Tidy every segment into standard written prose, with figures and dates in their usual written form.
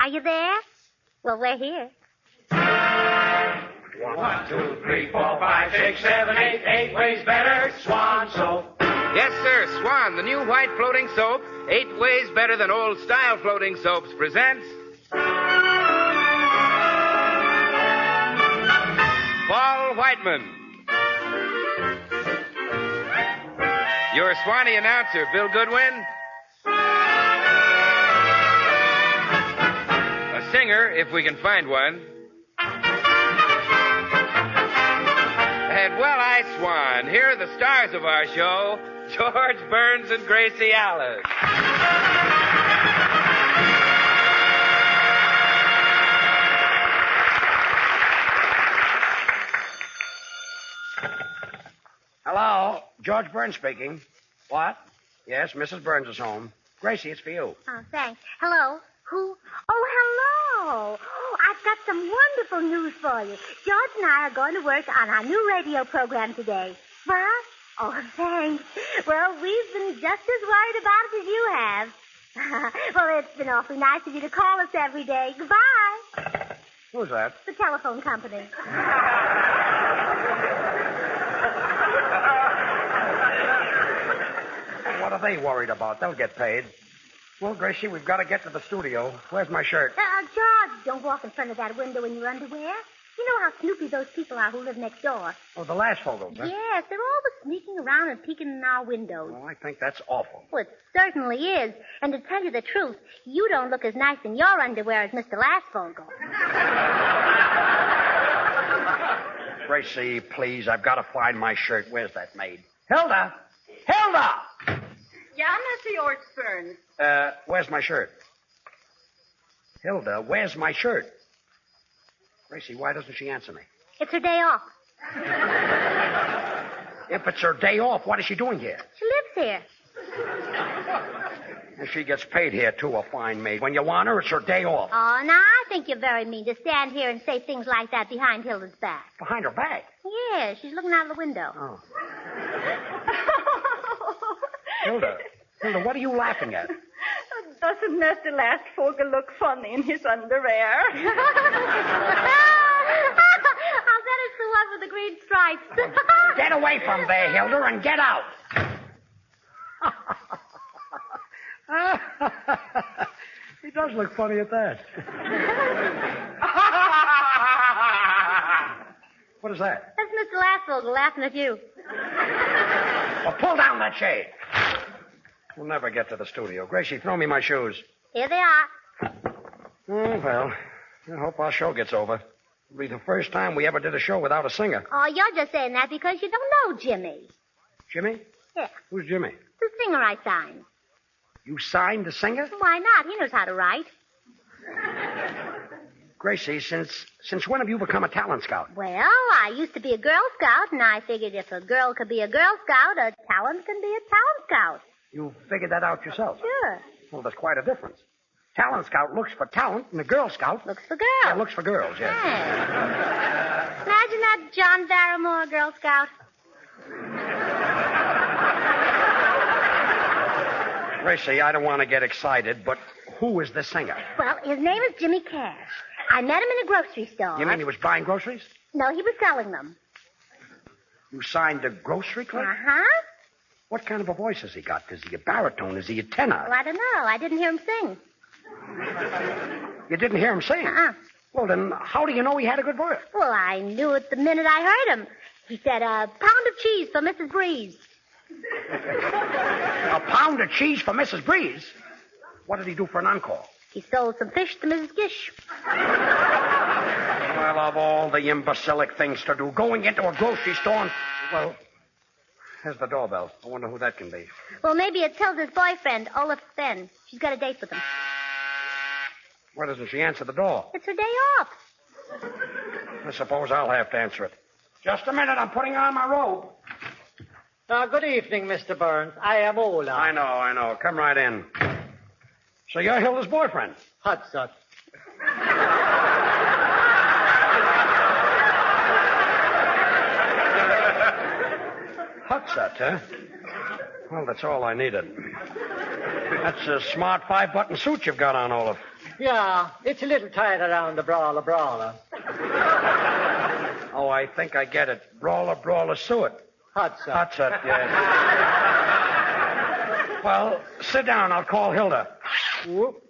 Are you there? Well, we're here. 1, 2, 3, 4, 5, 6, 7, 8. 8 ways better. Swan soap. Yes, sir. Swan, the new white floating soap, 8 ways better than old-style floating soaps, presents... Paul Whiteman. Your Swanee announcer, Bill Goodwin. A singer, if we can find one. And, well, I swan. Here are the stars of our show, George Burns and Gracie Allen. Hello, George Burns speaking. What? Yes, Mrs. Burns is home. Gracie, it's for you. Oh, thanks. Hello? Who? Oh, hello. Oh, I've got some wonderful news for you. George and I are going to work on our new radio program today. What? Oh, thanks. Well, we've been just as worried about it as you have. Well, it's been awfully nice of you to call us every day. Goodbye. Who's that? The telephone company. What are they worried about? They'll get paid. Well, Gracie, we've got to get to the studio. Where's my shirt? George, don't walk in front of that window in your underwear. You know how snoopy those people are who live next door. Oh, the last photos, huh? Yes, they're always sneaking around and peeking in our windows. Oh, I think that's awful. Well, it certainly is. And to tell you the truth, you don't look as nice in your underwear as Mr. Lastfogel. Gracie, please, I've got to find my shirt. Where's that maid? Hilda! Hilda! Yeah, Mr. George Burns. Where's my shirt? Hilda, where's my shirt? Gracie, why doesn't she answer me? It's her day off. If it's her day off, what is she doing here? She lives here. And she gets paid here, too, a fine maid. When you want her, it's her day off. Oh, now I think you're very mean to stand here and say things like that behind Hilda's back. Behind her back? Yeah, she's looking out of the window. Oh. Hilda, what are you laughing at? Doesn't Mr. Lastfogel look funny in his underwear? I'll bet it's the one with the green stripes. Get away from there, Hilda, and get out. He does look funny at that. What is that? That's Mr. Lastfogel laughing at you. Well, pull down that shade. We'll never get to the studio. Gracie, throw me my shoes. Here they are. Oh, well, I hope our show gets over. It'll be the first time we ever did a show without a singer. Oh, you're just saying that because you don't know Jimmy. Jimmy? Yeah. Who's Jimmy? The singer I signed. You signed the singer? Why not? He knows how to write. Gracie, since when have you become a talent scout? Well, I used to be a Girl Scout, and I figured if a girl could be a Girl Scout, a talent can be a talent scout. You figured that out yourself? Sure. Well, there's quite a difference. Talent scout looks for talent, and a Girl Scout... Looks for girls. Yeah, looks for girls, yes. Yeah. Imagine that John Barrymore Girl Scout. Gracie, I don't want to get excited, but who is the singer? Well, his name is Jimmy Cash. I met him in a grocery store. You mean he was buying groceries? No, he was selling them. You signed a grocery clerk? Uh-huh. What kind of a voice has he got? Is he a baritone? Is he a tenor? Well, I don't know. I didn't hear him sing. You didn't hear him sing? Uh-uh. Well, then how do you know he had a good voice? Well, I knew it the minute I heard him. He said, a pound of cheese for Mrs. Breeze. A pound of cheese for Mrs. Breeze? What did he do for an encore? He sold some fish to Mrs. Gish. Well, of all the imbecilic things to do, going into a grocery store and... Well, here's the doorbell. I wonder who that can be. Well, maybe it's Hilda's boyfriend, Olaf Fenn. She's got a date with him. Why doesn't she answer the door? It's her day off. I suppose I'll have to answer it. Just a minute, I'm putting on my robe. Good evening, Mr. Burns. I am Olaf. I know. Come right in. So you're Hilda's boyfriend? Hudson. Hutsut, huh? Well, that's all I needed. That's a smart 5-button suit you've got on, Olaf. Yeah, it's a little tight around the brawler. Oh, I think I get it. Brawler, suet. Hot sauce. Hot sauce, yes. Well, sit down. I'll call Hilda. Whoop.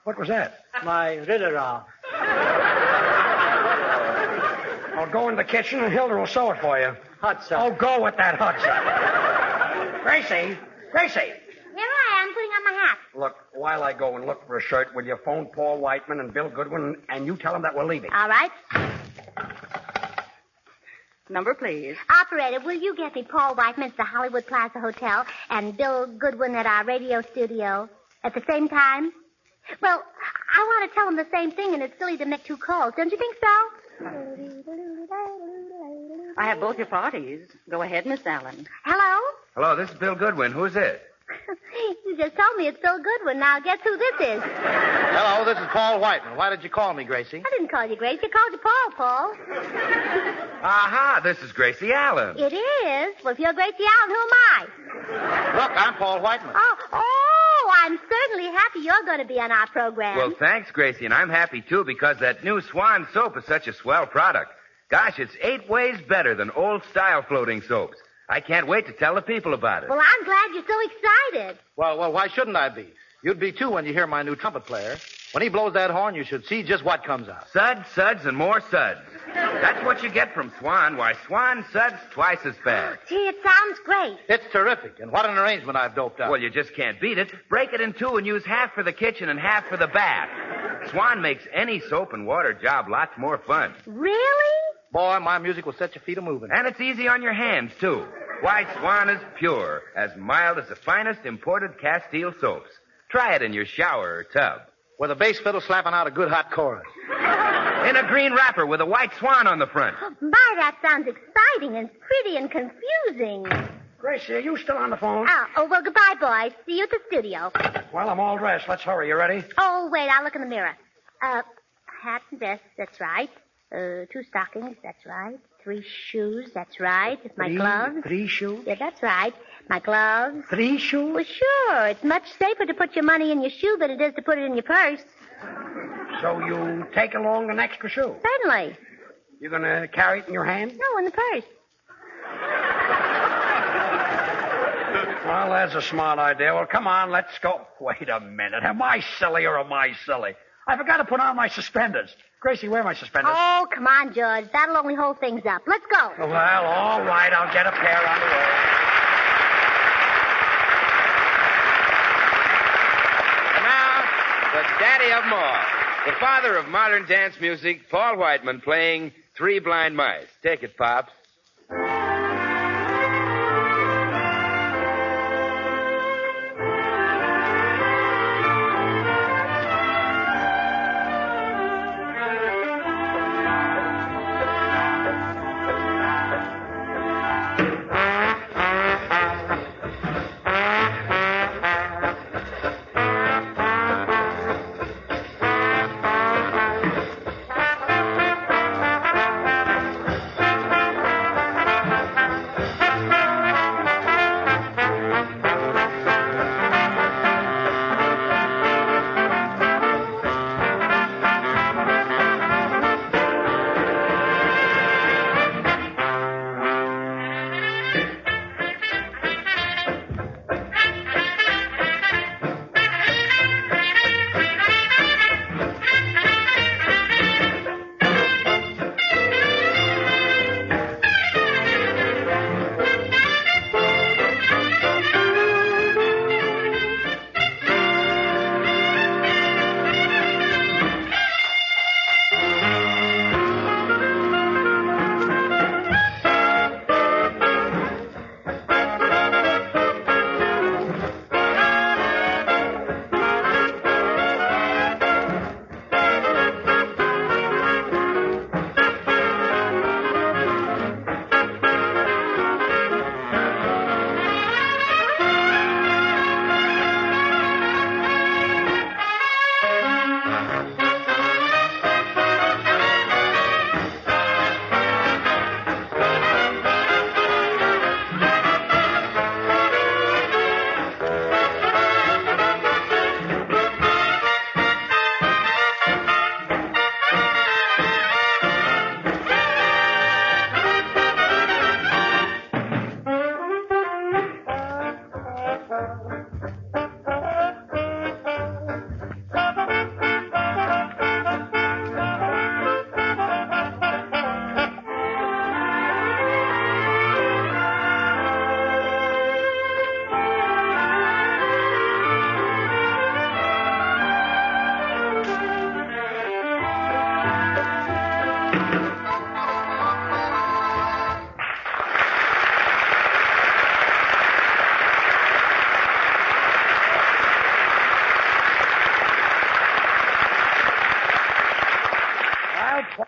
What was that? My riddle-raw. I'll go in the kitchen and Hilda will sew it for you. Hot sauce. Oh, go with that hot sauce. Gracie! Here I am, putting on my hat. Look, while I go and look for a shirt, will you phone Paul Whiteman and Bill Goodwin and you tell them that we're leaving? All right. Number, please. Operator, will you get me Paul Whiteman at the Hollywood Plaza Hotel and Bill Goodwin at our radio studio at the same time? Well, I want to tell them the same thing, and it's silly to make two calls. Don't you think so? I have both your parties. Go ahead, Miss Allen. Hello? Hello, this is Bill Goodwin. Who's it? You just told me it's Bill Goodwin. Now, guess who this is? Hello, this is Paul Whiteman. Why did you call me, Gracie? I didn't call you Grace. I called you Paul. Aha, this is Gracie Allen. It is? Well, if you're Gracie Allen, who am I? Look, I'm Paul Whiteman. Oh, I'm certainly happy you're going to be on our program. Well, thanks, Gracie, and I'm happy, too, because that new Swan soap is such a swell product. Gosh, it's 8 ways better than old-style floating soaps. I can't wait to tell the people about it. Well, I'm glad you're so excited. Well, why shouldn't I be? You'd be, too, when you hear my new trumpet player. When he blows that horn, you should see just what comes out. Suds, and more suds. That's what you get from Swan. Why, Swan suds twice as fast. Gee, it sounds great. It's terrific, and what an arrangement I've doped up. Well, you just can't beat it. Break it in two and use half for the kitchen and half for the bath. Swan makes any soap and water job lots more fun. Really? Boy, my music will set your feet a-moving. And it's easy on your hands, too. Why, Swan is pure, as mild as the finest imported Castile soaps. Try it in your shower or tub. With a bass fiddle slapping out a good hot chorus. In a green wrapper with a white swan on the front. My, that sounds exciting and pretty and confusing. Gracie, are you still on the phone? Oh, well, goodbye, boys. See you at the studio. Well, I'm all dressed. Let's hurry. You ready? Oh, wait, I'll look in the mirror. Hat and vest, that's right. 2 stockings, that's right. 3 shoes, that's right. My gloves. 3 shoes? Yeah, that's right. My gloves. 3 shoes? Well, sure. It's much safer to put your money in your shoe than it is to put it in your purse. So you take along an extra shoe? Certainly. You're going to carry it in your hand? No, in the purse. Well, that's a smart idea. Well, come on, let's go. Wait a minute. Am I silly or am I silly? I forgot to put on my suspenders. Gracie, where are my suspenders? Oh, come on, George. That'll only hold things up. Let's go. Well, all right. I'll get a pair on the way. And now, the daddy of them all, the father of modern dance music, Paul Whiteman, playing Three Blind Mice. Take it, Pops.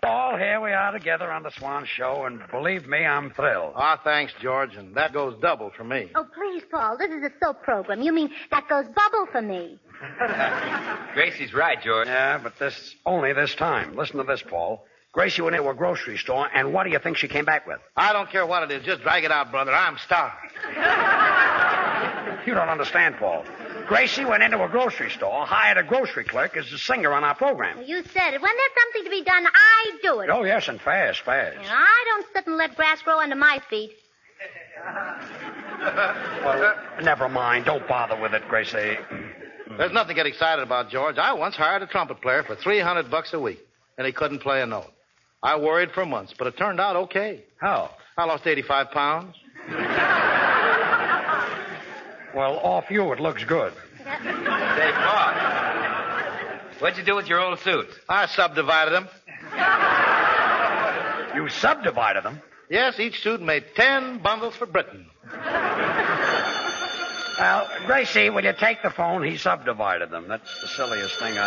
Paul, here we are together on the Swan Show, and believe me, I'm thrilled. Ah, thanks, George, and that goes double for me. Oh, please, Paul. This is a soap program. You mean that goes bubble for me? Gracie's right, George. Yeah, but only this time. Listen to this, Paul. Gracie went into a grocery store, and what do you think she came back with? I don't care what it is. Just drag it out, brother. I'm starved. You don't understand, Paul. Gracie went into a grocery store, hired a grocery clerk as a singer on our program. Well, you said it. When there's something to be done, I do it. Oh, yes, and fast. I don't sit and let grass grow under my feet. Well, never mind. Don't bother with it, Gracie. There's nothing to get excited about, George. I once hired a trumpet player for $300 a week, and he couldn't play a note. I worried for months, but it turned out okay. How? I lost 85 pounds. Well, off you, it looks good. Say, Paul, what'd you do with your old suits? I subdivided them. You subdivided them? Yes, each suit made 10 bundles for Britain. Well, Gracie, will you take the phone? He subdivided them. That's the silliest thing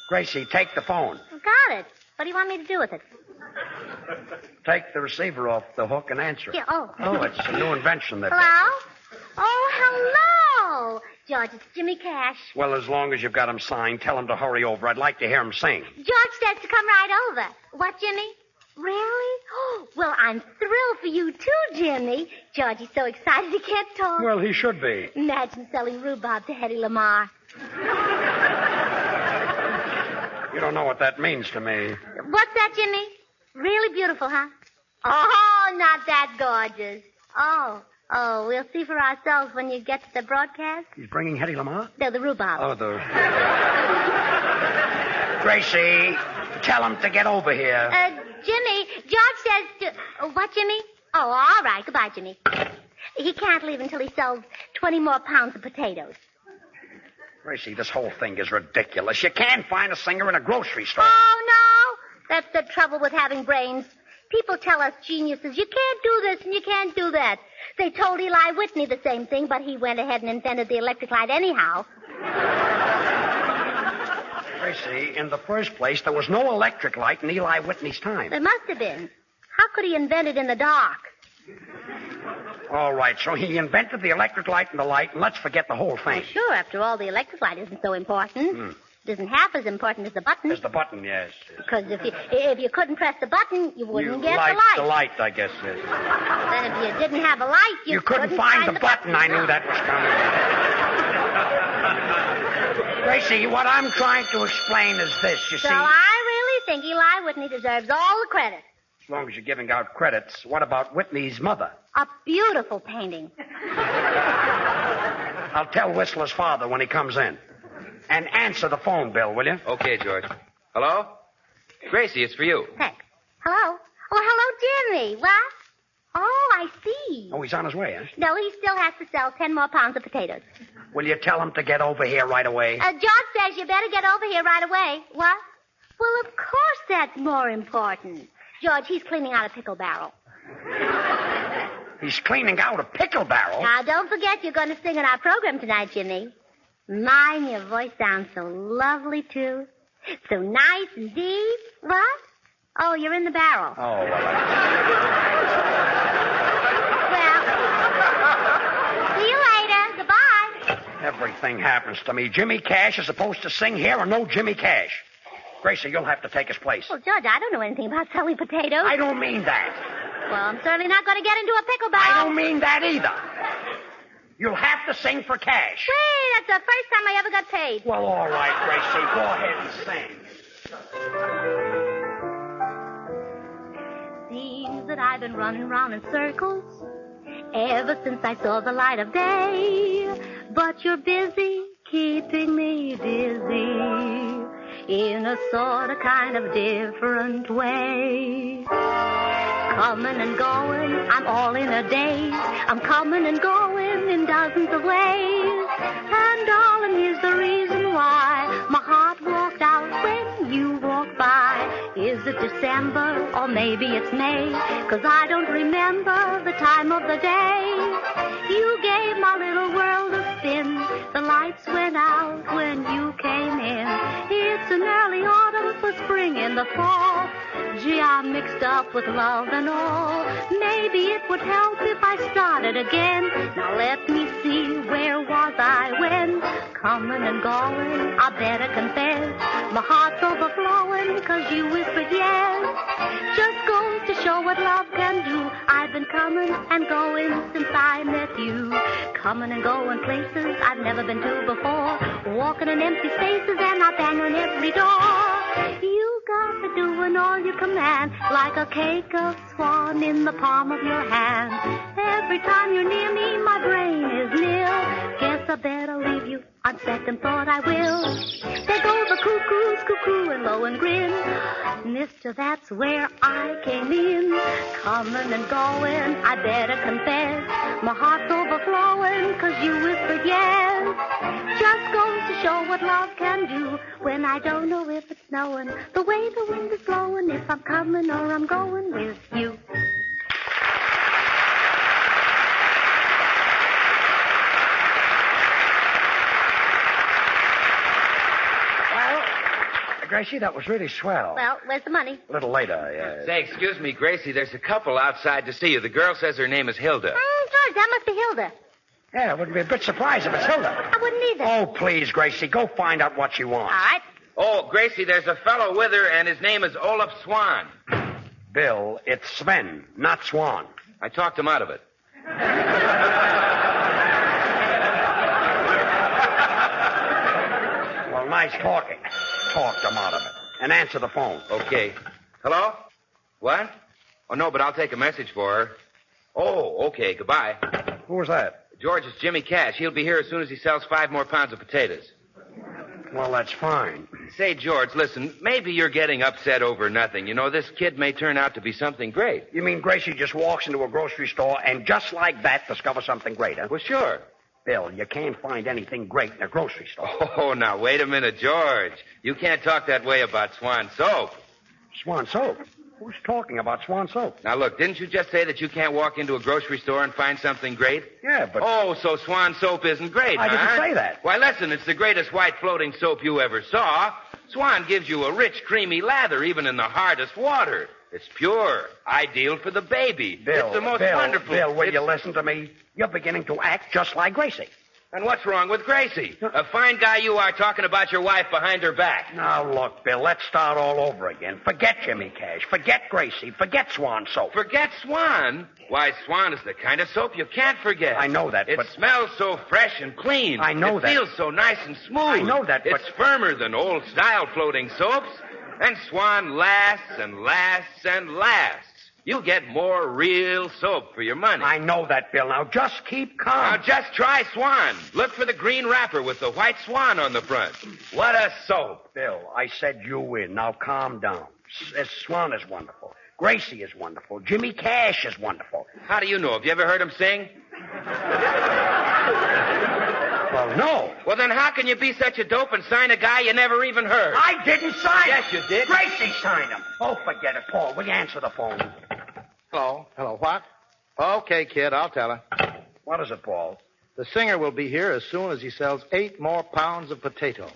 Gracie, take the phone. Got it. What do you want me to do with it? Take the receiver off the hook and answer it. Yeah, oh. Oh, it's a new invention that... Hello? Oh, hello. George, it's Jimmy Cash. Well, as long as you've got him signed, tell him to hurry over. I'd like to hear him sing. George says to come right over. What, Jimmy? Really? Oh, well, I'm thrilled for you, too, Jimmy. George is so excited he can't talk. Well, he should be. Imagine selling rhubarb to Hedy Lamarr. You don't know what that means to me. What's that, Jimmy? Really beautiful, huh? Oh, not that gorgeous. Oh, we'll see for ourselves when you get to the broadcast. He's bringing Hedy Lamarr? No, the rhubarb. Oh, Gracie, tell him to get over here. Jimmy, George says to... what, Jimmy? Oh, all right. Goodbye, Jimmy. He can't leave until he sells 20 more pounds of potatoes. Gracie, this whole thing is ridiculous. You can't find a singer in a grocery store. Oh, no. That's the trouble with having brains. People tell us geniuses, you can't do this and you can't do that. They told Eli Whitney the same thing, but he went ahead and invented the electric light anyhow. Gracie, in the first place, there was no electric light in Eli Whitney's time. There must have been. How could he invent it in the dark? All right, so he invented the electric light and the light, and let's forget the whole thing. Well, sure, after all, the electric light isn't so important. It isn't half as important as the button. As the button, yes. Because if you couldn't press the button, you wouldn't get the light. The light, I guess. Yes. Then if you didn't have a light, you couldn't find the button. I knew that was coming. Gracie, what I'm trying to explain is this, you see. So I really think Eli Whitney deserves all the credit. As long as you're giving out credits, what about Whitney's mother? A beautiful painting. I'll tell Whistler's father when he comes in. And answer the phone, Bill, will you? Okay, George. Hello? Gracie, it's for you. Thanks. Hello? Oh, hello, Jimmy. What? Oh, I see. Oh, he's on his way, huh? No, he still has to sell 10 more pounds of potatoes. Will you tell him to get over here right away? George says you better get over here right away. What? Well, of course that's more important. George, he's cleaning out a pickle barrel. He's cleaning out a pickle barrel? Now, don't forget you're going to sing in our program tonight, Jimmy. Mine, your voice sounds so lovely, too. So nice and deep. What? Oh, you're in the barrel. Oh, well. Well, see you later. Goodbye. Everything happens to me. Jimmy Cash is supposed to sing here or no Jimmy Cash. Gracie, you'll have to take his place. Well, George, I don't know anything about selling potatoes. I don't mean that. Well, I'm certainly not going to get into a pickle barrel. I don't mean that either. You'll have to sing for cash. Wait, that's the first time I ever got paid. Well, all right, Gracie. Go ahead and sing. Seems that I've been running round in circles ever since I saw the light of day. But you're busy keeping me busy in a sort of kind of different way. Coming and going, I'm all in a daze. I'm coming and going in dozens of ways. And darling, here's the reason why my heart walked out when you walked by. Is it December or maybe it's May? 'Cause I don't remember the time of the day. You gave my little world a spin. The lights went out when you came in. It's an early autumn for spring. spring in the fall. Gee, I'm mixed up with love and all. Maybe it would help if I started again. Now let me see, where was I when? Coming and going, I better confess. My heart's overflowing 'cause you whispered yes. Just goes to show what love can do. I've been coming and going since I met you. Coming and going places I've never been to before. Walking in empty spaces and I bang on every door. You got to doing all you command, like a cake of swan in the palm of your hand. Every time you're near me, my brain is nil. Guess I better leave you. On second thought, I will. There go the cuckoos, cuckoo and low and grin. Mister, that's where I came in. Coming and going, I better confess. My heart's overflowing 'cause you whispered yes. Just goes to show what love can do when I don't know if it's snowing. The way the wind is blowing, if I'm coming or I'm going with you. Gracie, that was really swell. Well, where's the money? A little later, yeah. Say, excuse me, Gracie, there's a couple outside to see you. The girl says her name is Hilda. George, that must be Hilda. Yeah, I wouldn't be a bit surprised if it's Hilda. I wouldn't either. Oh, please, Gracie, go find out what she wants. All right. Oh, Gracie, there's a fellow with her, and his name is Olaf Swan. Bill, it's Sven, not Swan. I talked him out of it. Well, nice talking. Talked him out of it. And answer the phone. Okay. Hello? What? Oh, no, but I'll take a message for her. Oh, okay. Goodbye. Who was that? George, it's Jimmy Cash. He'll be here as soon as he sells 5 more pounds of potatoes. Well, that's fine. Say, George, listen, maybe you're getting upset over nothing. You know, this kid may turn out to be something great. You mean Gracie just walks into a grocery store and just like that discovers something great, huh? Well, sure. Bill, you can't find anything great in a grocery store. Oh, now, wait a minute, George. You can't talk that way about Swan Soap. Swan Soap? Who's talking about Swan Soap? Now, look, didn't you just say that you can't walk into a grocery store and find something great? Yeah, but... Oh, so Swan Soap isn't great, I didn't say that. Why, listen, it's the greatest white floating soap you ever saw. Swan gives you a rich, creamy lather even in the hardest water. It's pure, ideal for the baby. Bill, it's the most wonderful... Bill, will you listen to me? You're beginning to act just like Gracie. And what's wrong with Gracie? A fine guy you are talking about your wife behind her back. Now, look, Bill, let's start all over again. Forget Jimmy Cash. Forget Gracie. Forget Swan Soap. Forget Swan? Why, Swan is the kind of soap you can't forget. I know that, It smells so fresh and clean. I know that. It feels so nice and smooth. I know that, but... It's firmer than old-style floating soaps. And Swan lasts and lasts and lasts. You get more real soap for your money. I know that, Bill. Now, just keep calm. Now, just try Swan. Look for the green wrapper with the white swan on the front. What a soap. Bill, I said you win. Now, calm down. Swan is wonderful. Gracie is wonderful. Jimmy Cash is wonderful. How do you know? Have you ever heard him sing? Well, no. Well, then how can you be such a dope and sign a guy you never even heard? I didn't sign him. Yes, you did. Gracie signed him. Oh, forget it, Paul. Will you answer the phone? Hello. Hello, what? Okay, kid, I'll tell her. What is it, Paul? The singer will be here as soon as he sells 8 more pounds of potatoes.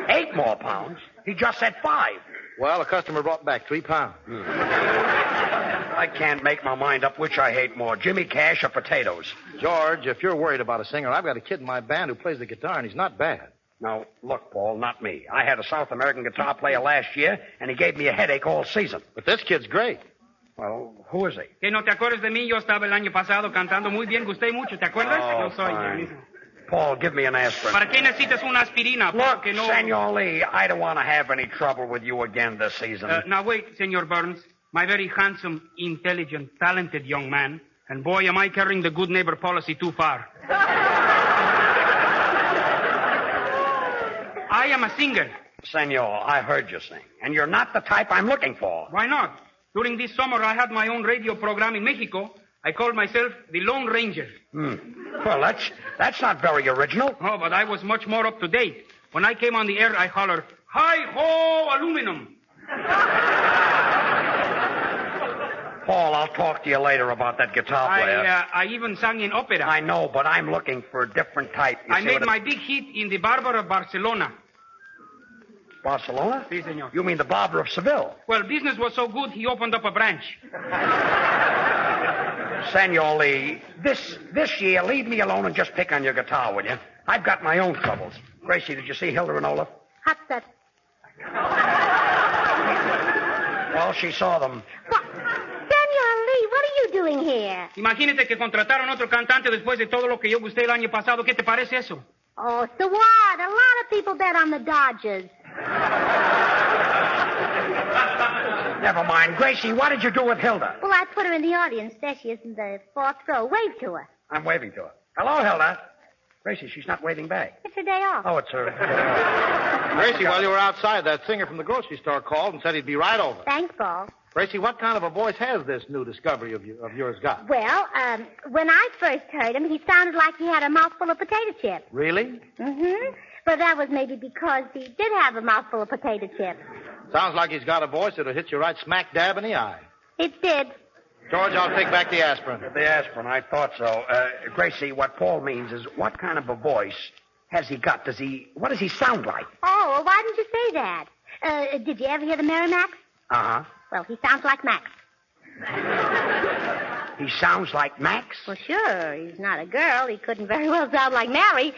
8 more pounds? He just said 5. Well, a customer brought back 3 pounds. I can't make my mind up which I hate more, Jimmy Cash or potatoes. George, if you're worried about a singer, I've got a kid in my band who plays the guitar, and he's not bad. Now, look, Paul, not me. I had a South American guitar player last year, and he gave me a headache all season. But this kid's great. Well, who is he? Que no te acuerdas de mí, yo estaba el año pasado cantando muy bien, gusté mucho, ¿te acuerdas? Oh, Yo soy fine. Paul, give me an aspirin. ¿Para qué necesitas una aspirina? Look, Porque no... Senor Lee, I don't want to have any trouble with you again this season. Now wait, Senor Burns. My very handsome, intelligent, talented young man. And boy, am I carrying the good neighbor policy too far. I am a singer. Senor, I heard you sing. And you're not the type I'm looking for. Why not? During this summer, I had my own radio program in Mexico. I called myself the Lone Ranger. Well, that's not very original. Oh, but I was much more up to date. When I came on the air, I hollered, "Hi-ho, aluminum!" Paul, I'll talk to you later about that guitar player. I even sang in opera. I know, but I'm looking for a different type. I made my big hit in the Barber of Barcelona. Barcelona? Si, senor. You mean the barber of Seville? Well, business was so good, he opened up a branch. Senor Lee, this year, leave me alone and just pick on your guitar, will you? I've got my own troubles. Gracie, did you see Hilda and Olaf? What's that? Well, she saw them. Senor Lee, what are you doing here? Imagínate que contrataron otro cantante después de todo lo que yo gusté el año pasado. ¿Qué te parece eso? Oh, so what? A lot of people bet on the Dodgers. Never mind. Gracie, what did you do with Hilda? Well, I put her in the audience. There she is in the fourth row. Wave to her. I'm waving to her. Hello, Hilda. Gracie, she's not waving back. It's her day off. Oh, it's her. Gracie, while you were outside, that singer from the grocery store called and said he'd be right over. Thanks, Paul. Gracie, what kind of a voice has this new discovery of yours got? Well, when I first heard him, he sounded like he had a mouthful of potato chips. Really? Mm-hmm. But that was maybe because he did have a mouthful of potato chips. Sounds like he's got a voice that'll hit you right smack dab in the eye. It did. George, I'll take back the aspirin. The aspirin, I thought so. Gracie, what Paul means is what kind of a voice has he got? What does he sound like? Oh, well, why didn't you say that? Did you ever hear the Merrimacs? Uh-huh. Well, he sounds like Max. He sounds like Max? Well, sure. He's not a girl. He couldn't very well sound like Mary.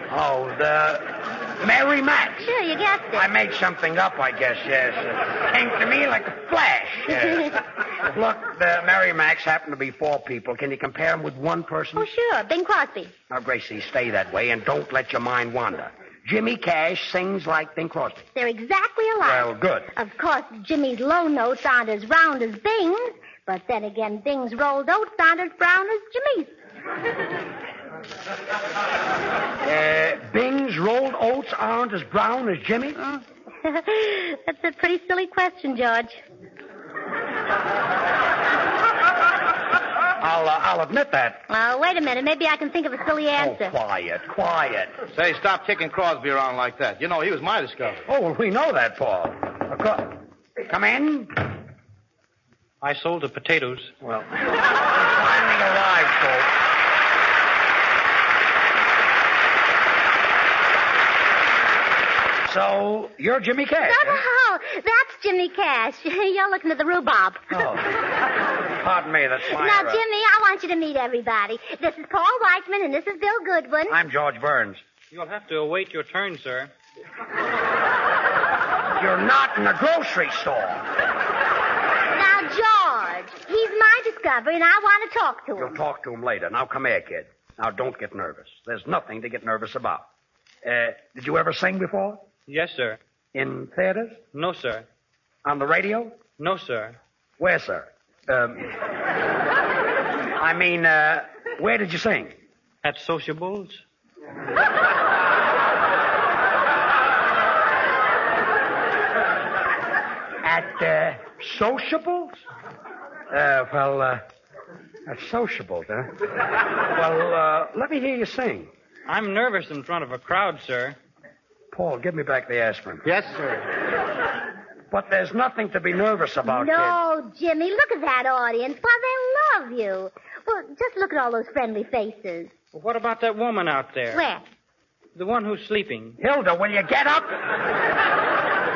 Oh, the Mary Max. Sure, you guessed it. I made something up, I guess, yes. It came to me like a flash. Yes. Look, the Mary Max happen to be 4 people. Can you compare them with one person? Oh, sure. Bing Crosby. Now, Gracie, stay that way and don't let your mind wander. Jimmy Cash sings like Bing Crosby. They're exactly alike. Well, good. Of course, Jimmy's low notes aren't as round as Bing's, but then again, Bing's rolled oats aren't as brown as Jimmy's. Bing's rolled oats aren't as brown as Jimmy? That's a pretty silly question, George. I'll admit that. Wait a minute. Maybe I can think of a silly answer. Oh, quiet. Say, stop kicking Crosby around like that. You know, he was my discovery. Oh, well, we know that, Paul. Come in. I sold the potatoes. Well, finally arrived, folks. So, you're Jimmy Cash. Oh, that's Jimmy Cash. You're looking at the rhubarb. Oh. Pardon me, that's my... Now, Jimmy, I want you to meet everybody. This is Paul Weichman, and this is Bill Goodwin. I'm George Burns. You'll have to await your turn, sir. You're not in a grocery store. Now, George, he's my discovery, and I want to talk to him. You'll talk to him later. Now, come here, kid. Now, don't get nervous. There's nothing to get nervous about. Did you ever sing before? Yes, sir. In theaters? No, sir. On the radio? No, sir. Where, sir? Where did you sing? At sociables? At sociables? At sociables, huh? Well, let me hear you sing. I'm nervous in front of a crowd, sir. Paul, give me back the aspirin. Yes, sir. But there's nothing to be nervous about, No, Jimmy, look at that audience. Why, they love you. Well, just look at all those friendly faces. Well, what about that woman out there? Where? The one who's sleeping. kid. Hilda, will you get up?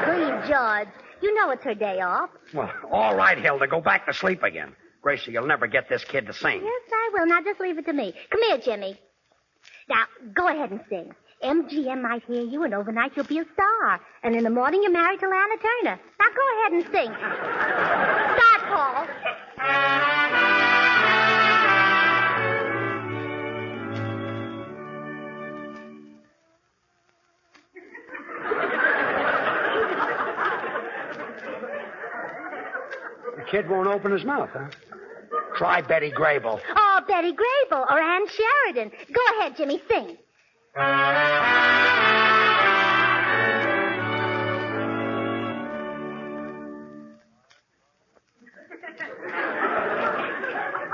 Please, George. You know it's her day off. Well, all right, Hilda, go back to sleep again. Gracie, you'll never get this kid to sing. Yes, I will. Now, just leave it to me. Come here, Jimmy. Now, go ahead and sing. MGM might hear you, and overnight you'll be a star. And in the morning you're married to Lana Turner. Now, go ahead and sing. Start, Paul. The kid won't open his mouth, huh? Try Betty Grable. Oh, Betty Grable or Ann Sheridan. Go ahead, Jimmy, sing.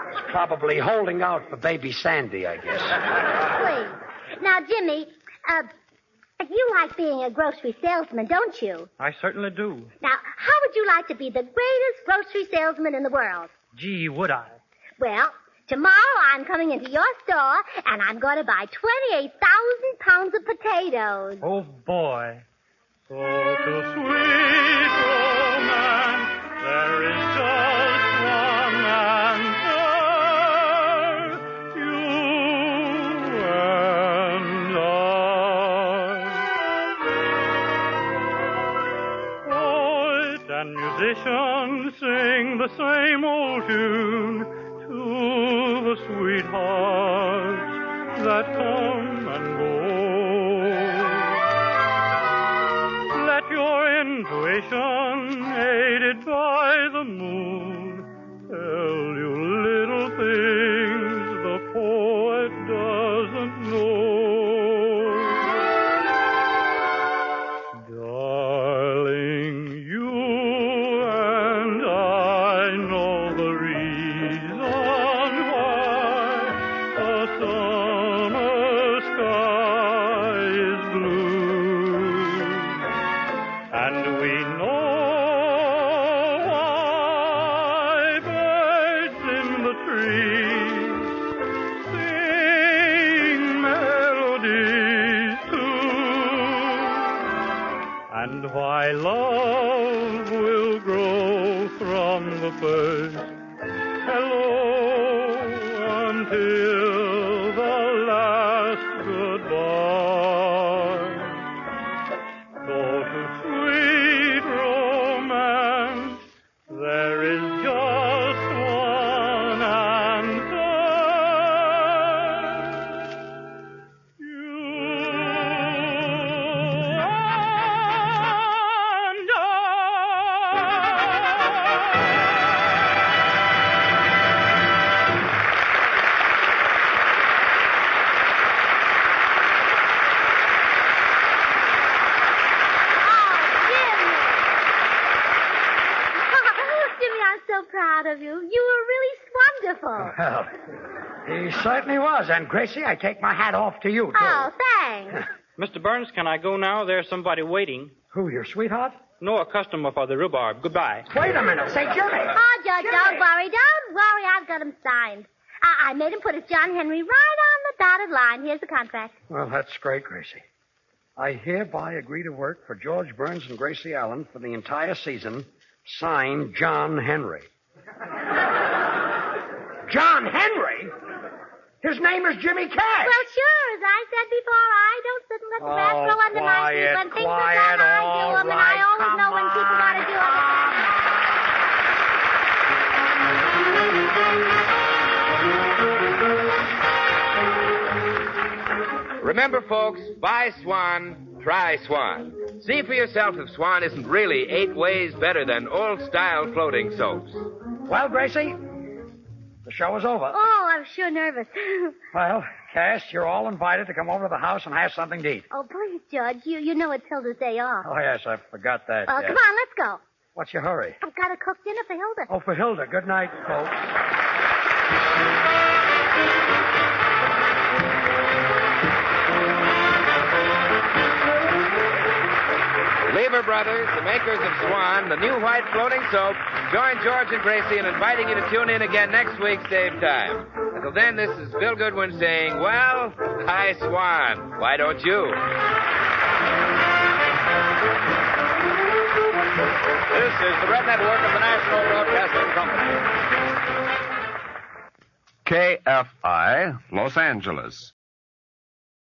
He's probably holding out for baby Sandy, I guess. Please. Now, Jimmy, you like being a grocery salesman, don't you? I certainly do. Now, how would you like to be the greatest grocery salesman in the world? Gee, would I? Well, tomorrow I'm coming into your store, and I'm going to buy 28,000 pounds of potatoes. Oh, boy. to sweet romance, there is just one answer. You and I. Poet and musician sing the same old tune to the sweethearts that come and go. Let your intuition, aided by the moon, tell you little things the poet doesn't know. Darling, you and I know the reason why the summer sky is blue, and we know why birds in the trees sing melodies too, and why love will grow from the first hello until the last goodbye. So to sweet romance, there is just one answer. You and I. Jimmy, I'm so proud of you. You were really wonderful. Well, he certainly was. And, Gracie, I take my hat off to you, too. Oh, thanks. Mr. Burns, can I go now? There's somebody waiting. Who, your sweetheart? No, a customer for the rhubarb. Goodbye. Wait a minute. Say, Jimmy. Oh, Judge, don't worry. Don't worry. I've got him signed. I made him put his John Henry right on the dotted line. Here's the contract. Well, that's great, Gracie. I hereby agree to work for George Burns and Gracie Allen for the entire season. Signed, John Henry. John Henry? His name is Jimmy Cash. Well, sure. As I said before, I don't sit and let the grass grow under my feet. When things are done, I do them, and I always know when people want to do them. Remember, folks, buy Swan, try Swan. See for yourself if Swan isn't really 8 ways better than old-style floating soaps. Well, Gracie, the show is over. Oh, I'm sure nervous. Well, Cass, you're all invited to come over to the house and have something to eat. Oh, please, Judge. You know it's Hilda's day off. Oh, yes, I forgot that. Well, yes. come on, let's go. What's your hurry? I've got to cook dinner for Hilda. Oh, for Hilda. Good night, folks. Lever Brothers, the makers of Swan, the new white floating soap, join George and Gracie in inviting you to tune in again next week, same time. Until then, this is Bill Goodwin saying, well, hi, Swan. Why don't you? This is the Red Network of the National Broadcasting Company. KFI, Los Angeles.